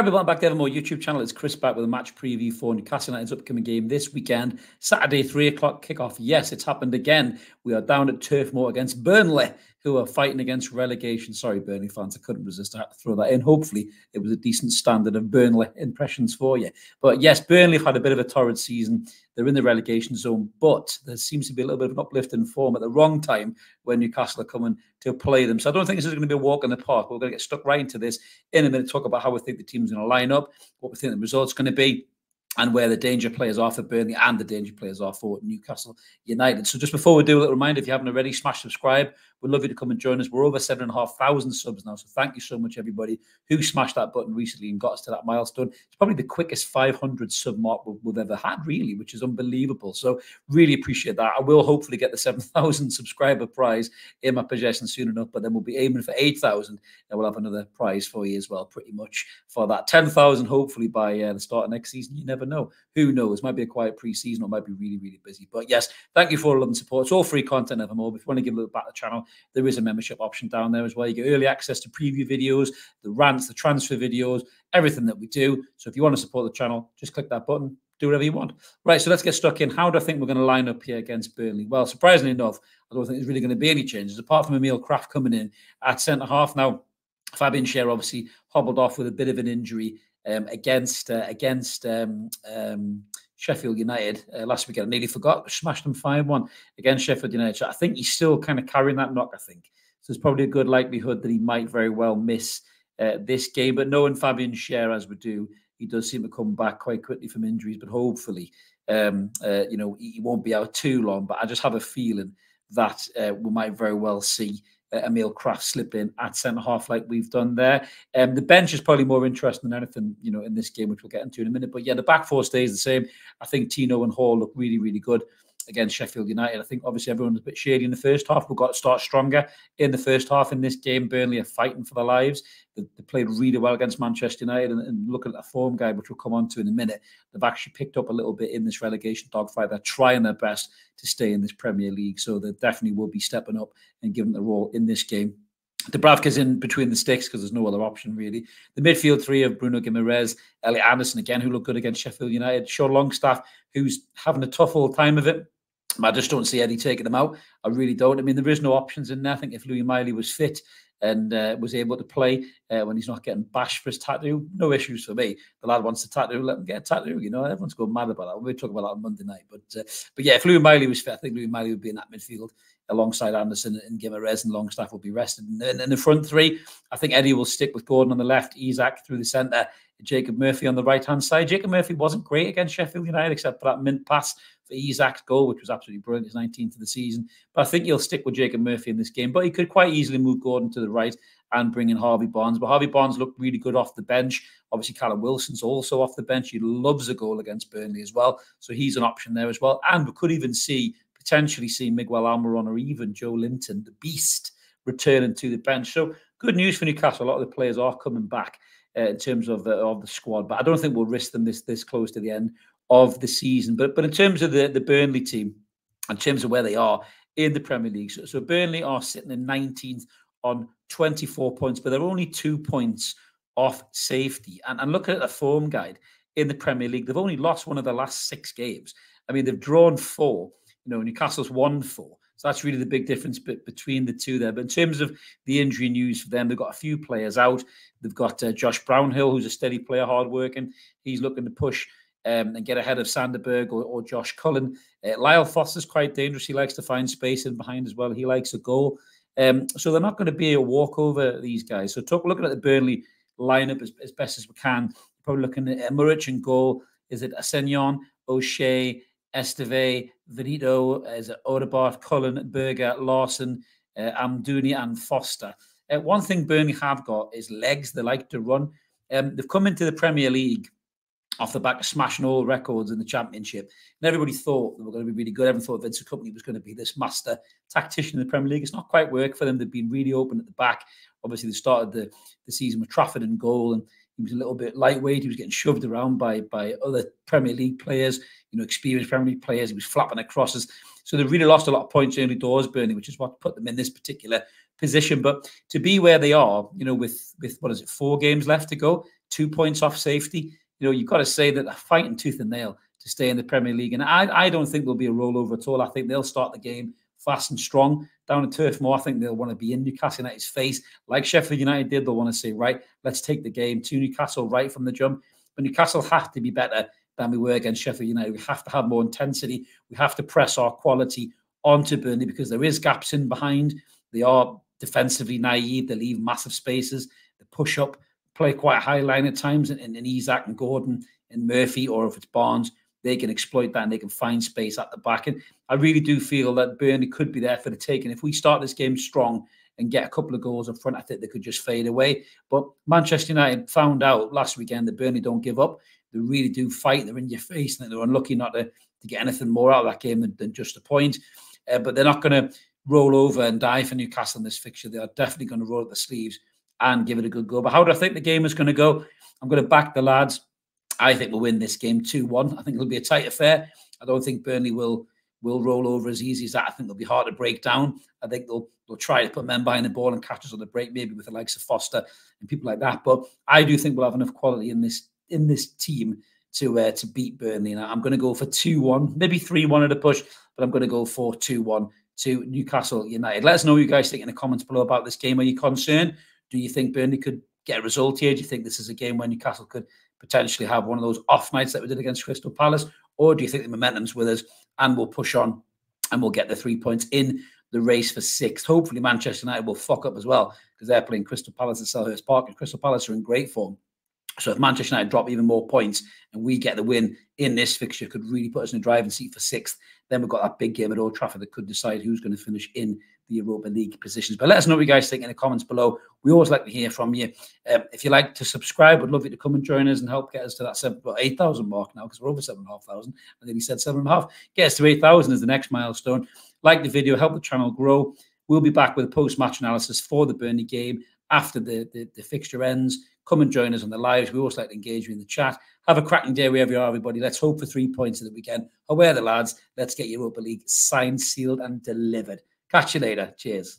everyone, back to Evermore YouTube channel. It's Chris back with a match preview for Newcastle United's upcoming game this weekend. Saturday, 3 o'clock kickoff. Yes, it's happened again. We are down at Turf Moor against Burnley, who are fighting against relegation. Sorry, Burnley fans, I couldn't resist. I had to throw that in. Hopefully, it was a decent standard of Burnley impressions for you. But yes, Burnley have had a bit of a torrid season. They're in the relegation zone, but there seems to be a little bit of an uplift in form at the wrong time when Newcastle are coming to play them. So I don't think this is going to be a walk in the park. We're going to get stuck right into this in a minute, talk about how we think the team's going to line up, what we think the result's going to be, and where the danger players are for Burnley and the danger players are for Newcastle United. So just before we do, a little reminder, if you haven't already, smash subscribe. We'd love you to come and join us. We're over 7,500 subs now, so thank you so much, everybody who smashed that button recently and got us to that milestone. It's probably the quickest 500 sub mark we've ever had, really, which is unbelievable. So really appreciate that. I will hopefully get the 7,000 subscriber prize in my possession soon enough, but then we'll be aiming for 8,000, and we'll have another prize for you as well, pretty much, for that. 10,000, hopefully, by the start of next season. You never know. Who knows? Might be a quiet pre-season or might be really, really busy. But yes, thank you for all the love and support. It's all free content, Evermore. If you want to give a little back to the channel, there is a membership option down there as well. You get early access to preview videos, the rants, the transfer videos, everything that we do. So if you want to support the channel, just click that button, do whatever you want. Right, so let's get stuck in. How do I think we're going to line up here against Burnley? Well, surprisingly enough, I don't think there's really going to be any changes, apart from Emil Kraft coming in at centre-half. Now, Fabian Schär obviously hobbled off with a bit of an injury against Sheffield United last weekend. I nearly forgot, smashed them 5-1 against Sheffield United. So I think he's still kind of carrying that knock, I think. So there's probably a good likelihood that he might very well miss this game. But knowing Fabian Schär as we do, he does seem to come back quite quickly from injuries. But hopefully, you know, he won't be out too long. But I just have a feeling that we might very well see Emil Kraft slip in at centre-half like we've done there. The bench is probably more interesting than anything, you know, in this game, which we'll get into in a minute. But yeah, the back four stays the same. I think Tino and Hall look really, really good against Sheffield United. I think obviously everyone's a bit shady in the first half. We've got to start stronger in the first half in this game. Burnley are fighting for their lives. They played really well against Manchester United, and look at that form guide, which we'll come on to in a minute. They've actually picked up a little bit in this relegation dogfight. They're trying their best to stay in this Premier League, so they definitely will be stepping up and giving the role in this game. Dubravka's in between the sticks because there's no other option, really. The midfield three of Bruno Guimaraes, Elliot Anderson, again, who looked good against Sheffield United. Sean Longstaff, who's having a tough old time of it. I just don't see Eddie taking them out. I really don't. I mean, there is no options in there. I think if Louis Miley was fit and was able to play when he's not getting bashed for his tattoo, no issues for me. The lad wants a tattoo, let him get a tattoo. You know, everyone's going mad about that. We'll talk about that on Monday night. But yeah, if Louis Miley was fit, I think Louis Miley would be in that midfield alongside Anderson and Guimaraes, and Longstaff will be rested. And in the front three, I think Eddie will stick with Gordon on the left, Isak through the centre, Jacob Murphy on the right-hand side. Jacob Murphy wasn't great against Sheffield United, except for that mint pass for Isak's goal, which was absolutely brilliant. His 19th of the season. But I think he'll stick with Jacob Murphy in this game. But he could quite easily move Gordon to the right and bring in Harvey Barnes. But Harvey Barnes looked really good off the bench. Obviously, Callum Wilson's also off the bench. He loves a goal against Burnley as well. So he's an option there as well. And we could even potentially see Miguel Almiron or even Joe Linton, the beast, returning to the bench. So good news for Newcastle. A lot of the players are coming back in terms of the squad, but I don't think we'll risk them this close to the end of the season. But in terms of the Burnley team, in terms of where they are in the Premier League, so Burnley are sitting in 19th on 24 points, but they're only 2 points off safety. And looking at the form guide in the Premier League, they've only lost one of the last 6 games. I mean, they've drawn 4. You know, Newcastle's won 4. So that's really the big difference between the two there. But in terms of the injury news for them, they've got a few players out. They've got Josh Brownhill, who's a steady player, hard-working. He's looking to push and get ahead of Sanderberg or Josh Cullen. Lyle Foster's quite dangerous. He likes to find space in behind as well. He likes a goal. So they're not going to be a walkover, these guys. So looking at the Burnley lineup as best as we can, probably looking at Muric in goal. Is it Asenyon, O'Shea, Esteve, Benito, Odegaard, Cullen, Berger, Larson, Amdouni, and Foster. One thing Burnley have got is legs. They like to run. They've come into the Premier League off the back of smashing all records in the Championship. And everybody thought they were going to be really good. Everyone thought Vincent Kompany was going to be this master tactician in the Premier League. It's not quite worked for them. They've been really open at the back. Obviously, they started the season with Trafford in goal, and he was a little bit lightweight. He was getting shoved around by other Premier League players, you know, experienced Premier League players. He was flapping at crosses. So they really lost a lot of points early doors, Burnley, which is what put them in this particular position. But to be where they are, you know, with what is it, 4 games left to go, 2 points off safety. You know, you've got to say that they're fighting tooth and nail to stay in the Premier League. And I don't think there'll be a rollover at all. I think they'll start the game fast and strong down at Turf Moor. I think they'll want to be in Newcastle United's face like Sheffield United did. They'll want to say, right, let's take the game to Newcastle right from the jump. But Newcastle have to be better than we were against Sheffield United. We have to have more intensity. We have to press our quality onto Burnley because there is gaps in behind. They are defensively naive. They leave massive spaces. They push up, play quite a high line at times, and Isak and Gordon and Murphy, or if it's Barnes, they can exploit that and they can find space at the back. And I really do feel that Burnley could be there for the taking. If we start this game strong and get a couple of goals up front, I think they could just fade away. But Manchester United found out last weekend that Burnley don't give up. They really do fight. They're in your face. And they're unlucky not to get anything more out of that game than just a point. But they're not going to roll over and die for Newcastle in this fixture. They are definitely going to roll up the sleeves and give it a good go. But how do I think the game is going to go? I'm going to back the lads. I think we'll win this game 2-1. I think it'll be a tight affair. I don't think Burnley will roll over as easy as that. I think they'll be hard to break down. I think they'll try to put men behind the ball and catch us on the break, maybe with the likes of Foster and people like that. But I do think we'll have enough quality in this team to beat Burnley. And I'm going to go for 2-1, maybe 3-1 at a push, but I'm going to go for 2-1 to Newcastle United. Let us know what you guys think in the comments below about this game. Are you concerned? Do you think Burnley could get a result here? Do you think this is a game where Newcastle could potentially have one of those off nights that we did against Crystal Palace? Or do you think the momentum's with us and we'll push on and we'll get the 3 points in the race for sixth? Hopefully Manchester United will fuck up as well because they're playing Crystal Palace at Selhurst Park, and Crystal Palace are in great form. So if Manchester United drop even more points and we get the win in this fixture, could really put us in the driving seat for sixth. Then we've got that big game at Old Trafford that could decide who's going to finish in the Europa League positions. But let us know what you guys think in the comments below. We always like to hear from you. If you like to subscribe, we'd love you to come and join us and help get us to that 8,000 mark now, because we're over 7,500. I think he said 7.5. Get us to 8,000 is the next milestone. Like the video, help the channel grow. We'll be back with a post-match analysis for the Burnley game after the fixture ends. Come and join us on the lives. We always like to engage you in the chat. Have a cracking day wherever you are, everybody. Let's hope for 3 points at the weekend. Away the lads. Let's get Europa League signed, sealed, and delivered. Catch you later. Cheers.